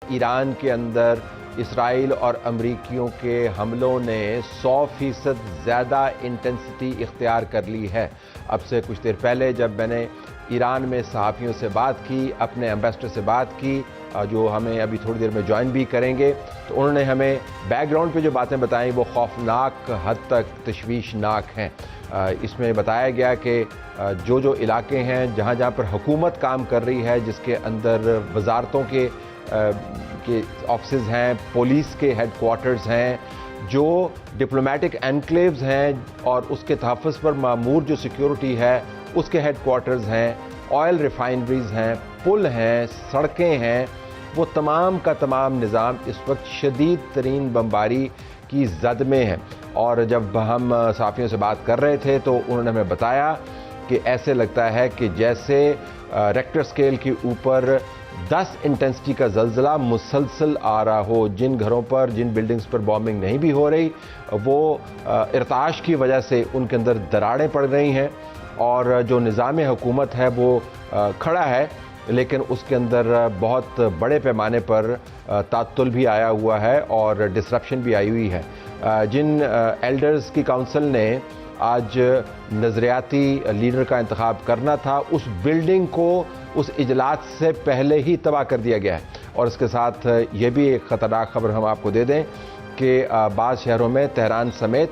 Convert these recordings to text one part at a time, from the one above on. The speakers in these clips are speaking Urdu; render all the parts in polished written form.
ایران کے اندر اسرائیل اور امریکیوں کے حملوں نے 100% زیادہ انٹینسٹی اختیار کر لی ہے۔ اب سے کچھ دیر پہلے جب میں نے ایران میں صحافیوں سے بات کی، اپنے ایمبیسڈر سے بات کی، جو ہمیں ابھی تھوڑی دیر میں جوائن بھی کریں گے، تو انہوں نے ہمیں بیک گراؤنڈ پہ جو باتیں بتائیں وہ خوفناک حد تک تشویشناک ہیں۔ اس میں بتایا گیا کہ جو علاقے ہیں جہاں پر حکومت کام کر رہی ہے، جس کے اندر وزارتوں کے آفسز ہیں، پولیس کے ہیڈ کوارٹرز ہیں، جو ڈپلومیٹک انکلیوز ہیں اور اس کے تحفظ پر مامور جو سیکیورٹی ہے اس کے ہیڈ کوارٹرز ہیں، آئل ریفائنریز ہیں، پل ہیں، سڑکیں ہیں، وہ تمام کا تمام نظام اس وقت شدید ترین بمباری کی زد میں ہے۔ اور جب ہم صحافیوں سے بات کر رہے تھے تو انہوں نے ہمیں بتایا کہ ایسے لگتا ہے کہ جیسے ریکٹر سکیل کے اوپر 10 انٹینسٹی کا زلزلہ مسلسل آ رہا ہو۔ جن گھروں پر، جن بلڈنگز پر بامبنگ نہیں بھی ہو رہی، وہ ارتعاش کی وجہ سے ان کے اندر دراڑیں پڑ رہی ہیں، اور جو نظام حکومت ہے وہ کھڑا ہے، لیکن اس کے اندر بہت بڑے پیمانے پر تعطل بھی آیا ہوا ہے اور ڈسرپشن بھی آئی ہوئی ہے۔ جن ایلڈرز کی کونسل نے آج نظریاتی لیڈر کا انتخاب کرنا تھا، اس بلڈنگ کو اس اجلاس سے پہلے ہی تباہ کر دیا گیا ہے۔ اور اس کے ساتھ یہ بھی ایک خطرناک خبر ہم آپ کو دے دیں کہ بعض شہروں میں تہران سمیت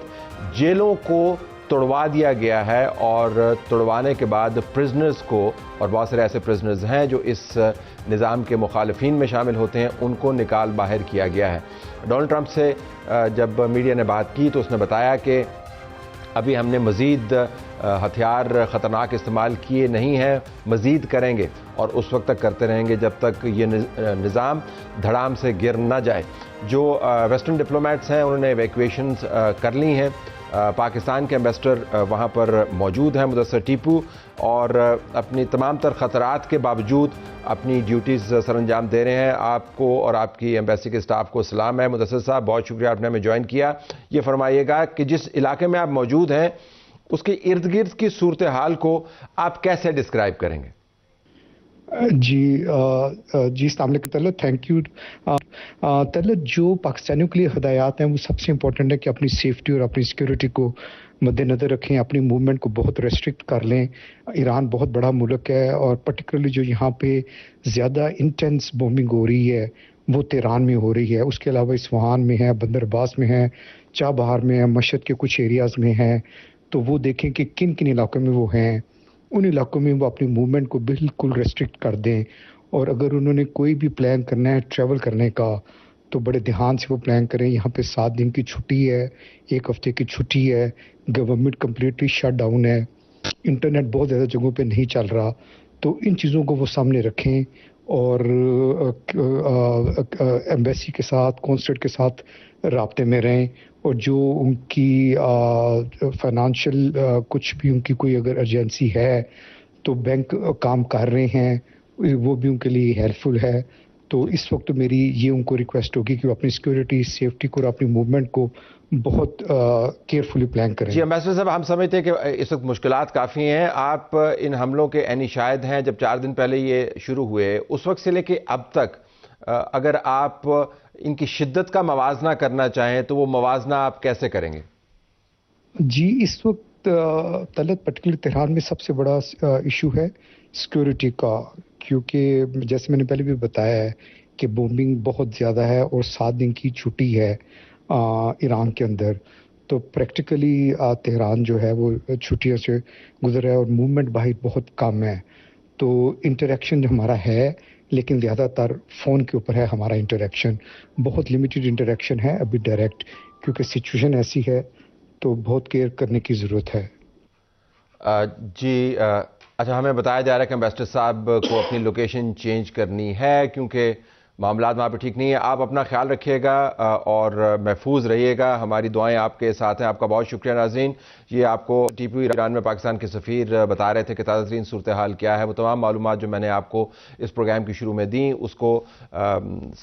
جیلوں کو توڑوا دیا گیا ہے، اور توڑوانے کے بعد پرزنرز کو، اور بہت سارے ایسے پرزنرز ہیں جو اس نظام کے مخالفین میں شامل ہوتے ہیں، ان کو نکال باہر کیا گیا ہے۔ ڈونلڈ ٹرمپ سے جب میڈیا نے بات کی تو اس نے بتایا کہ ابھی ہم نے مزید ہتھیار خطرناک استعمال کیے نہیں ہیں، مزید کریں گے، اور اس وقت تک کرتے رہیں گے جب تک یہ نظام دھڑام سے گر نہ جائے۔ جو ویسٹرن ڈپلومیٹس ہیں انہوں نے ایویکویشنز کر لی ہیں۔ پاکستان کے ایمبیسڈر وہاں پر موجود ہیں، مدثر ٹیپو، اور اپنی تمام تر خطرات کے باوجود اپنی ڈیوٹیز سر انجام دے رہے ہیں۔ آپ کو اور آپ کی ایمبیسی کے سٹاف کو سلام ہے۔ مدثر صاحب، بہت شکریہ آپ نے ہمیں جوائن کیا۔ یہ فرمائیے گا کہ جس علاقے میں آپ موجود ہیں اس کے ارد گرد کی صورتحال کو آپ کیسے ڈسکرائب کریں گے؟ جی السلام علیکم طلعت، تھینک یو۔ طلعت، جو پاکستانیوں کے لیے ہدایات ہیں وہ سب سے امپورٹنٹ ہے کہ اپنی سیفٹی اور اپنی سیکیورٹی کو مد نظر رکھیں، اپنی موومنٹ کو بہت ریسٹرکٹ کر لیں۔ ایران بہت بڑا ملک ہے، اور پرٹیکولرلی جو یہاں پہ زیادہ انٹینس بومبنگ ہو رہی ہے وہ تہران میں ہو رہی ہے۔ اس کے علاوہ اصفہان میں ہے، بندر عباس میں ہے، چابہار میں ہے، مشہد کے کچھ ایریاز میں ہے۔ تو وہ دیکھیں کہ کن کن علاقوں میں وہ ہیں، ان علاقوں میں وہ اپنی موومنٹ کو بالکل ریسٹرکٹ کر دیں۔ اور اگر انہوں نے کوئی بھی پلان کرنا ہے ٹریول کرنے کا تو بڑے دھیان سے وہ پلان کریں۔ یہاں پہ 7 دن کی چھٹی ہے، 1 ہفتے کی چھٹی ہے، گورنمنٹ کمپلیٹلی شٹ ڈاؤن ہے، انٹرنیٹ بہت زیادہ جگہوں پہ نہیں چل رہا۔ تو ان چیزوں کو وہ سامنے رکھیں، اور ایمبیسی کے ساتھ، کونسلیٹ کے ساتھ رابطے میں رہیں، اور جو ان کی فائنانشیل کچھ بھی ان کی کوئی اگر ایمرجنسی ہے تو بینک کام کر رہے ہیں، وہ بھی ان کے لیے ہیلپ فل ہے۔ تو اس وقت میری یہ ان کو ریکویسٹ ہوگی کہ وہ اپنی سیکیورٹی، سیفٹی کو اور اپنی موومنٹ کو بہت کیئرفلی پلان کریں۔ جی ایمبیسڈر صاحب، ہم سمجھتے ہیں کہ اس وقت مشکلات کافی ہیں۔ آپ ان حملوں کے عینی شاہد ہیں۔ جب 4 دن پہلے یہ شروع ہوئے، اس وقت سے لے کے اب تک اگر آپ ان کی شدت کا موازنہ کرنا چاہیں تو وہ موازنہ آپ کیسے کریں گے؟ جی، اس وقت طلعت پرٹیکولر تہران میں سب سے بڑا ایشو ہے سیکیورٹی کا، کیونکہ جیسے میں نے پہلے بھی بتایا ہے کہ بومبنگ بہت زیادہ ہے اور 7 دن کی چھٹی ہے ایران کے اندر۔ تو پریکٹیکلی تہران جو ہے وہ چھٹیوں سے گزر ہے، اور موومنٹ باہر بہت کم ہے۔ تو انٹریکشن جو ہمارا ہے، لیکن زیادہ تر فون کے اوپر ہے ہمارا انٹریکشن، بہت لمیٹڈ انٹریکشن ہے ابھی ڈائریکٹ، کیونکہ سچویشن ایسی ہے تو بہت کیئر کرنے کی ضرورت ہے۔ جی اچھا، ہمیں بتایا جا رہا ہے کہ ایمبیسڈر صاحب کو اپنی لوکیشن چینج کرنی ہے کیونکہ معاملات وہاں پہ ٹھیک نہیں ہیں۔ آپ اپنا خیال رکھیے گا اور محفوظ رہیے گا، ہماری دعائیں آپ کے ساتھ ہیں۔ آپ کا بہت شکریہ۔ ناظرین، یہ آپ کو ٹیپو ایران میں پاکستان کے سفیر بتا رہے تھے کہ تازہ ترین صورتحال کیا ہے۔ وہ تمام معلومات جو میں نے آپ کو اس پروگرام کی شروع میں دیں، اس کو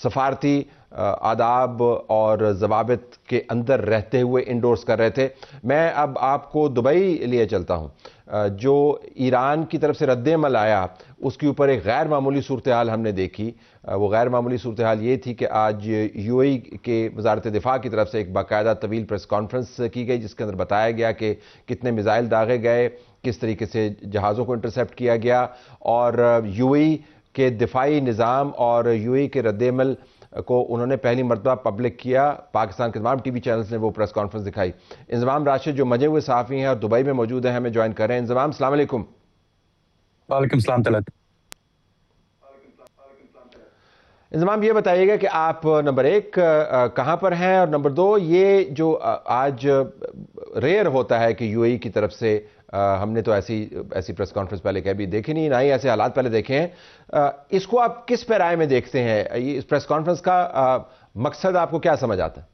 سفارتی آداب اور ضوابط کے اندر رہتے ہوئے انڈورس کر رہے تھے. میں اب آپ کو دبئی لیے چلتا ہوں. جو ایران کی طرف سے رد عمل آیا اس کے اوپر ایک غیر معمولی صورتحال ہم نے دیکھی. وہ غیر معمولی صورتحال یہ تھی کہ آج یو اے ای کے وزارت دفاع کی طرف سے ایک باقاعدہ طویل پریس کانفرنس کی گئی جس کے اندر بتایا گیا کہ کتنے میزائل داغے گئے, کس طریقے سے جہازوں کو انٹرسیپٹ کیا گیا, اور یو اے ای کے دفاعی نظام اور یو اے ای کے رد عمل کو انہوں نے پہلی مرتبہ پبلک کیا. پاکستان کے تمام ٹی وی چینلز نے وہ پریس کانفرنس دکھائی. انضمام راشد جو مجے ہوئے صحافی ہیں اور دبئی میں موجود ہیں ہمیں جوائن کر رہے ہیں. انضمام السلام علیکم. وعلیکم السلام طلعت. انضمام یہ بتائیے گا کہ آپ نمبر ایک کہاں پر ہیں, اور نمبر دو یہ جو آج ریئر ہوتا ہے کہ یو اے ای کی طرف سے, ہم نے تو ایسی پریس کانفرنس پہلے کبھی دیکھی نہیں, نہ ہی ایسے حالات پہلے دیکھے ہیں, اس کو آپ کس پیرائے میں دیکھتے ہیں؟ اس پریس کانفرنس کا مقصد آپ کو کیا سمجھ آتا ہے؟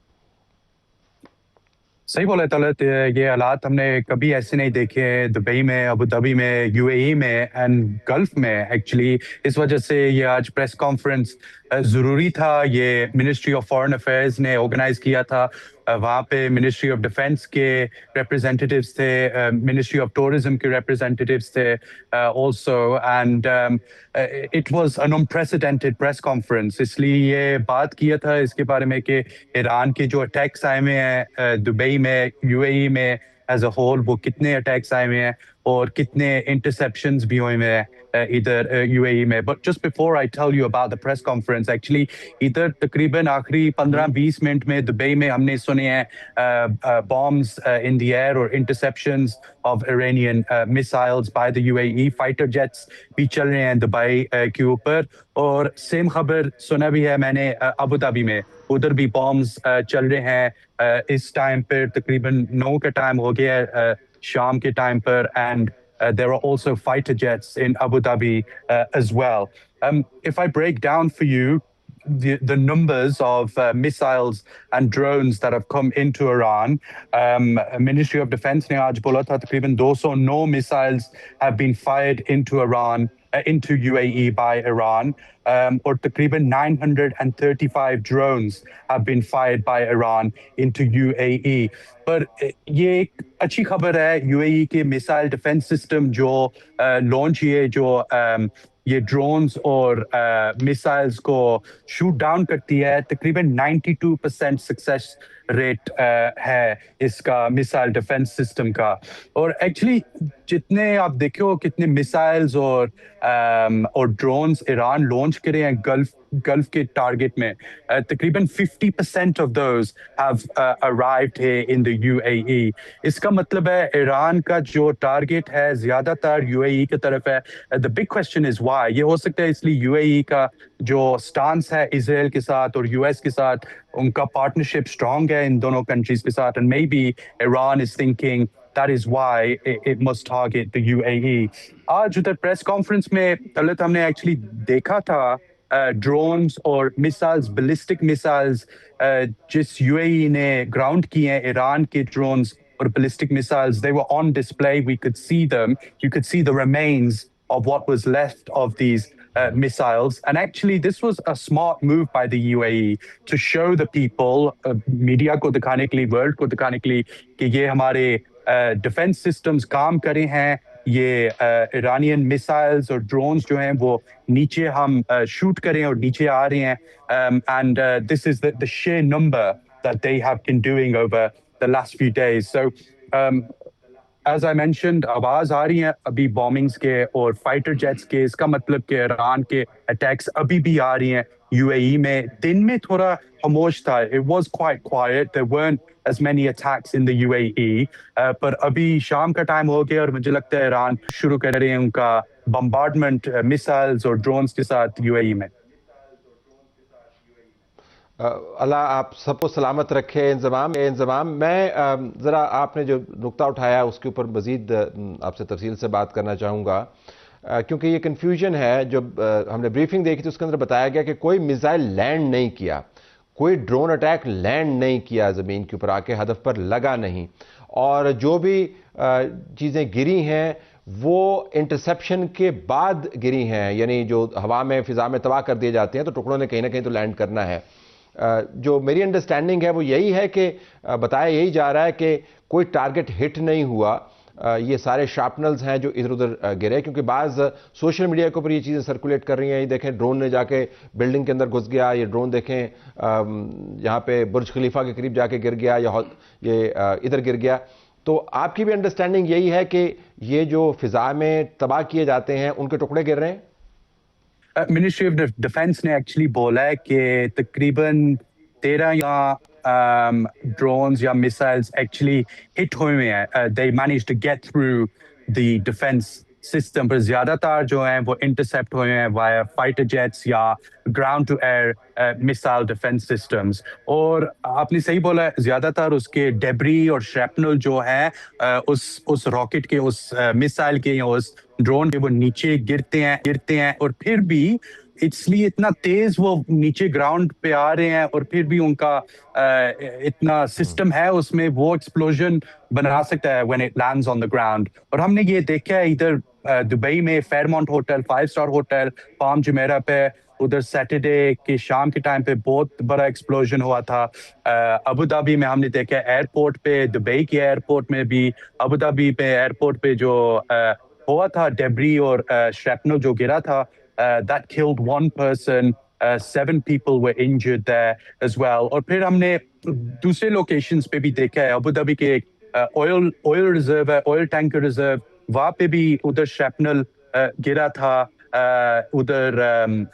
صحیح بولا طلعت, یہ حالات ہم نے کبھی ایسے نہیں دیکھے دبئی میں, ابو ظبی میں, یو اے ای میں اینڈ گلف میں ایکچولی. اس وجہ سے یہ آج پریس کانفرنس ضروری تھا. یہ منسٹری آف فارن افیئرز نے آرگنائز کیا تھا. وہاں پہ منسٹری آف ڈیفنس کے ریپرزینٹیوز تھے, منسٹری آف ٹورزم کے ریپرزینٹیوز تھے also, and it was an unprecedented press conference. اس لیے یہ بات کیا تھا اس کے بارے میں کہ ایران کے جو اٹیکس آئے ہوئے ہیں دبئی میں, یو اے ای میں ایز اے ہول, وہ کتنے اٹیکس آئے ہوئے ہیں اور کتنے انٹرسیپشنز بھی ہوئے ہوئے ہیں ادھر یو اے ای میں. But just before I tell you about the press conference, actually ادھر تقریباً آخری 15-20 منٹ میں دبئی میں ہم نے سنے ہیں بامز ان دی ایئر اور interceptions of Iranian missiles by the U A E. Fighter jets بھی چل رہے ہیں دبئی کے اوپر, اور سیم خبر سنا بھی ہے میں نے ابو ظبی میں, ادھر بھی بامز چل رہے ہیں اس ٹائم پر. تقریباً 9 کا ٹائم ہو گیا ہے شام کے time per, and there are also fighter jets in Abu Dhabi as well. If I break down for you the numbers of missiles and drones that have come into Iran, Ministry of Defense نے آج بولا تھا تقریباً 209 missiles have been fired into Iran, into UAE by Iran, اور تقریباً 935 drones have been fired by Iran into UAE. پر یہ ایک اچھی خبر ہے, یو اے ای کے میسائل ڈیفنس سسٹم جو لانچ ہوئے, جو یہ ڈرونز اور میسائلز کو شوٹ ڈاؤن کرتی ہے, تقریباً 92% سکسیس ریٹ ہے اس کا میسائل ڈیفنس سسٹم کا. اور ایکچولی جتنے آپ دیکھو کتنے میسائلز اور ڈرونز ایران لانچ کرے ہیں گلف کے ٹارگٹ میں, تقریباً 50% of those have arrived here in the UAE. اس کا مطلب ہے ایران کا جو ٹارگٹ ہے زیادہ تر یو اے ای کی طرف ہے. The big question is why. یہ ہو سکتا ہے اس لیے یو اے ای کا جو سٹانس ہے اسرائیل کے ساتھ اور یو ایس کے ساتھ, ان کا پارٹنرشپ اسٹرانگ ہے ان دونوں کنٹریز کے ساتھ, and maybe Iran is thinking that is why it must target the UAE. آج ادھر پریس کانفرنس میں طلعت ہم نے ایکچولی دیکھا تھا ڈرونز اور میسائلز, بلسٹک میسائلز جس یو اے ای نے گراؤنڈ کی ہیں, ایران کے ڈرونز اور ballistic missiles, they were on display. We could see them. You could see the remains of what was left of these missiles. And actually, this was a smart move by the UAE to show the people, media ko dikhane ke liye, world ko dikhane ke liye, کہ یہ ہمارے ڈیفنس سسٹمز کام کرے ہیں. یہ ایرانین میسائلز اور ڈرونز جو ہیں وہ نیچے ہم شوٹ کریں اور نیچے آ رہے ہیں. And this is the sheer number that they have been doing over the last few days. So as I mentioned, آواز آ رہی ہیں ابھی بومنگز کے اور فائٹر جیٹس کے. اس کا مطلب کہ ایران کے اٹیکس ابھی بھی آ رہی ہیں یو اے ای میں. دن میں تھوڑا خاموش تھا, it was quite quiet, there weren't as many attacks in the UAE, پر ابھی شام کا ٹائم ہو گیا اور مجھے لگتا ہے ایران شروع کر رہے ہیں ان کا بمبارڈمنٹ میسائلز اور ڈرونز کے ساتھ یو اے ای میں. اللہ آپ سب کو سلامت رکھے. انضمام میں ذرا آپ نے جو نقطہ اٹھایا اس کے اوپر مزید آپ سے تفصیل سے بات کرنا چاہوں گا, کیونکہ یہ کنفیوژن ہے. جب ہم نے بریفنگ دیکھی تھی اس کے اندر بتایا گیا کہ کوئی میزائل لینڈ نہیں کیا, کوئی ڈرون اٹیک لینڈ نہیں کیا, زمین کے اوپر آ کے ہدف پر لگا نہیں, اور جو بھی چیزیں گری ہیں وہ انٹرسیپشن کے بعد گری ہیں, یعنی جو ہوا میں فضا میں تباہ کر دیے جاتے ہیں تو ٹکڑوں نے کہیں نہ کہیں تو لینڈ کرنا ہے. جو میری انڈرسٹینڈنگ ہے وہ یہی ہے کہ بتایا یہی جا رہا ہے کہ کوئی ٹارگٹ ہٹ نہیں ہوا، یہ سارے شارپنلز ہیں جو ادھر ادھر گرے، کیونکہ بعض سوشل میڈیا کے اوپر یہ چیزیں سرکولیٹ کر رہی ہیں. یہ دیکھیں ڈرون نے جا کے بلڈنگ کے اندر گھس گیا، یہ ڈرون دیکھیں یہاں پہ برج خلیفہ کے قریب جا کے گر گیا، یا یہ ادھر گر گیا. تو آپ کی بھی انڈرسٹینڈنگ یہی ہے کہ یہ جو فضا میں تباہ کیے جاتے ہیں ان کے ٹکڑے گر رہے ہیں؟ منسٹری آف ڈیفینس نے ایکچولی بولا ہے کہ تقریباً 13 یا ڈرونز یا میسائلز ایکچولی ہٹ ہوئے ہیں. They manage to get through the defence system, پر زیادہ تر جو ہیں وہ انٹرسیپٹ ہوئے ہیں وایا فائٹر جیٹس یا ground to air missile defence systems. اور آپ نے صحیح بولا، زیادہ تر اس کے ڈیبری اور شریپنل جو ہیں اس راکٹ کے، اس میسائل کے یا اس ڈرون کے، وہ نیچے گرتے ہیں اور پھر بھی اس لیے اتنا تیز وہ نیچے گراؤنڈ پہ آ رہے ہیں، اور پھر بھی ان کا اتنا سسٹم ہے اس میں، وہ ایکسپلوژن بنا سکتا ہے when it lands on the ground. اور ہم نے یہ دیکھا ہے ادھر دبئی میں فیئرمونٹ ہوٹل، 5 اسٹار ہوٹل پام جمیرہ پہ، ادھر سیٹرڈے کے شام کے ٹائم پہ بہت بڑا ایکسپلوژن ہوا تھا. ابو دھابی میں ہم نے دیکھا ایئرپورٹ پہ، دبئی کے ایئرپورٹ میں بھی، ابو دھابی پہ ایئرپورٹ پہ جو ہوا تھا ڈیبری اور شریپنل جو گرا تھا، that killed one person, 7 people were injured there as well. اور پھر ہم نے دوسرے لوکیشنز پہ بھی دیکھا ہے، ابو دھابی کے آئل ریزرو ہے، آئل ٹینکر ریزرو، وہاں پہ بھی ادھر شریپنل گرا تھا. ادھر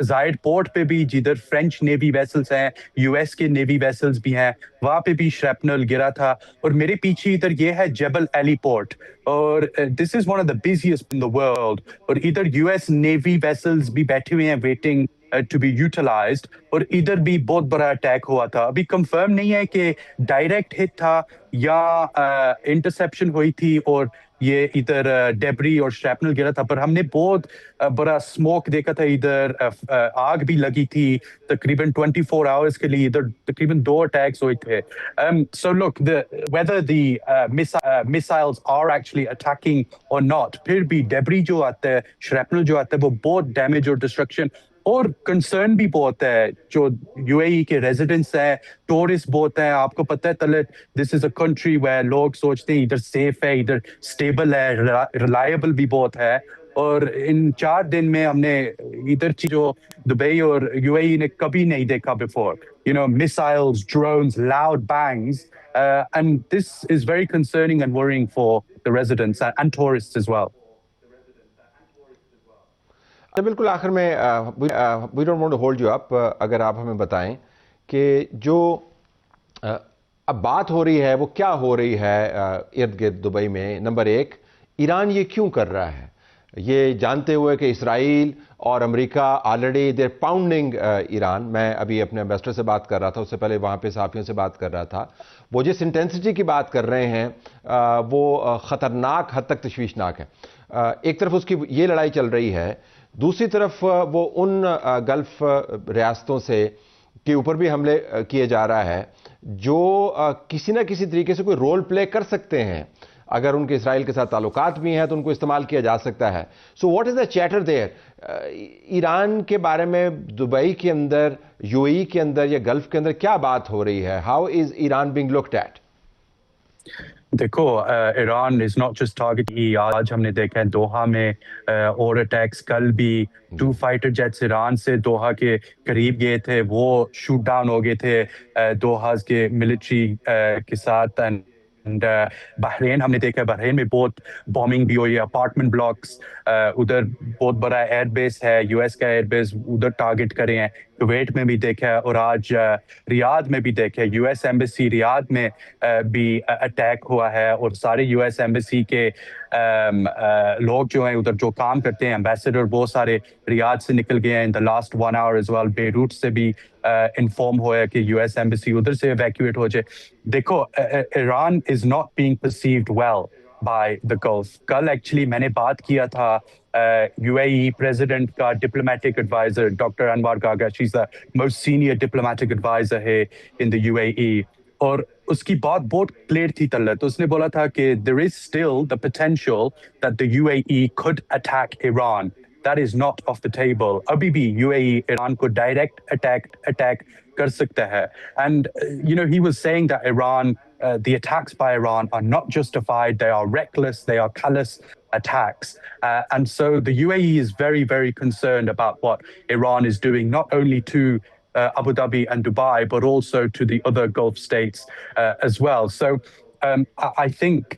زائد پورٹ پہ بھی، جدھر فرینچ نیوی ویسلز ہیں، یو ایس کے نیوی ویسلز بھی ہیں، وہاں پہ بھی شریپنل گرا تھا. اور میرے پیچھے ادھر یہ ہے جبل ایلی پورٹ، اور this is one of the busiest in the world. اور ادھر یو ایس نیوی ویسلز بھی بیٹھے ہوئے ہیں ویٹنگ ٹو بی یوٹیلائزڈ. اور ادھر بھی بہت بڑا اٹیک ہوا تھا. ابھی کنفرم نہیں ہے کہ ڈائریکٹ ہٹ تھا یا انٹرسیپشن ہوئی تھی اور یہ ادھر ڈیبری اور شریپنل گرا تھا، پر ہم نے بہت بڑا اسموک دیکھا تھا. ادھر آگ بھی لگی تھی تقریباً 24 آورس کے لیے. ادھر تقریباً 2 اٹیکس ہوئے تھے. So look, whether the missiles are actually attacking or not, پھر بھی ڈیبری جو آتا ہے، شریپنل جو آتا ہے، وہ بہت ڈیمیج اور ڈسٹرکشن اور کنسرن بھی بہت ہے. جو یو اے ای کے ریزیڈنٹس ہیں، ٹورسٹ بہت ہیں. آپ کو پتہ ہے طلعت، دس از اے کنٹری ویئر لوگ سوچتے ہیں ادھر سیف ہے، ادھر اسٹیبل ہے، ریلائبل بھی بہت ہے. اور ان 4 دن میں ہم نے ادھر جو دبئی اور یو اے ای نے کبھی نہیں دیکھا before, missiles, drones, loud bangs, and this is very concerning and worrying for the residents and tourists as well. بالکل آخر میں we don't want to hold you up، اگر آپ ہمیں بتائیں کہ جو اب بات ہو رہی ہے وہ کیا ہو رہی ہے ارد گرد دبئی میں. نمبر 1، ایران یہ کیوں کر رہا ہے، یہ جانتے ہوئے کہ اسرائیل اور امریکہ آلریڈی دیر پاؤنڈنگ ایران. میں ابھی اپنے امبیسڈر سے بات کر رہا تھا، اس سے پہلے وہاں پہ صحافیوں سے بات کر رہا تھا. وہ جس انٹینسٹی کی بات کر رہے ہیں وہ خطرناک حد تک تشویشناک ہے. ایک طرف اس کی یہ لڑائی چل رہی ہے، دوسری طرف وہ ان گلف ریاستوں سے کے اوپر بھی حملے کیے جا رہا ہے جو کسی نہ کسی طریقے سے کوئی رول پلے کر سکتے ہیں. اگر ان کے اسرائیل کے ساتھ تعلقات بھی ہیں تو ان کو استعمال کیا جا سکتا ہے. So what is the chatter there? Iran کے بارے میں دبئی کے اندر، یو اے ای کے اندر یا گلف کے اندر کیا بات ہو رہی ہے؟ How is Iran being looked at? دیکھو، Iran is not just target. آج ہم نے دیکھا ہے دوحہ میں اور اٹیکس، کل بھی 2 فائٹر جیٹس ایران سے دوحہ کے قریب گئے تھے، وہ شوٹ ڈاؤن ہو گئے تھے دوحہ کے ملٹری کے ساتھ. اینڈ بحرین ہم نے دیکھا، بحرین میں بہت بومنگ بھی ہوئی ہے، اپارٹمنٹ بلاکس، ادھر بہت بڑا ایئر بیس ہے، یو ایس کا ایئر بیس، ادھر ٹارگٹ کرے ہیں. کویت میں بھی دیکھا ہے، اور آج ریاض میں بھی دیکھا ہے، یو ایس ایمبیسی ریاض میں بھی اٹیک ہوا ہے. اور سارے یو ایس ایمبیسی کے لوگ جو ہیں ادھر جو کام کرتے ہیں، ایمبیسڈر بہت سارے ریاض سے نکل گئے ہیں in the last 1 hour as well. Beirut سے بھی انفارم ہوا ہے کہ یو ایس ایمبیسی ادھر سے ایویکویٹ ہو جائے. دیکھو، Iran is not being perceived well by the Gulf. کل ایکچولی میں نے بات کیا تھا یو اے ای پریزیڈنٹ کا ڈپلومیٹک ایڈوائزر ڈاکٹر انوار گاگا. She is the most senior diplomatic adviser ہے ان دا یو اے ای. اور اس کی بات بہت کلیئر تھی طلعت. اس نے بولا تھا کہ there is still the potential that the UAE could attack Iran. that is not off the table. Abhi bhi UAE Iran ko direct attack kar sakta hai. And he was saying that the attacks by Iran are not justified, they are reckless, they are callous attacks. And so the UAE is very, very concerned about what Iran is doing, not only to Abu Dhabi and Dubai, but also to the other Gulf states as well. So I think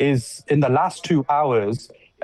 is in the last 2 hours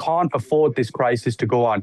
can't afford this crisis to go on.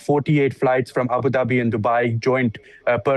48 flights from Abu Dhabi and Dubai joint per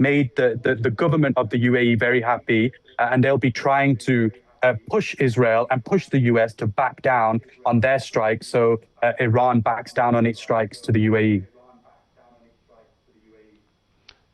made the government of the UAE very happy, and they'll be trying to push Israel and push the US to back down on their strikes, so Iran backs down on its strikes to the UAE.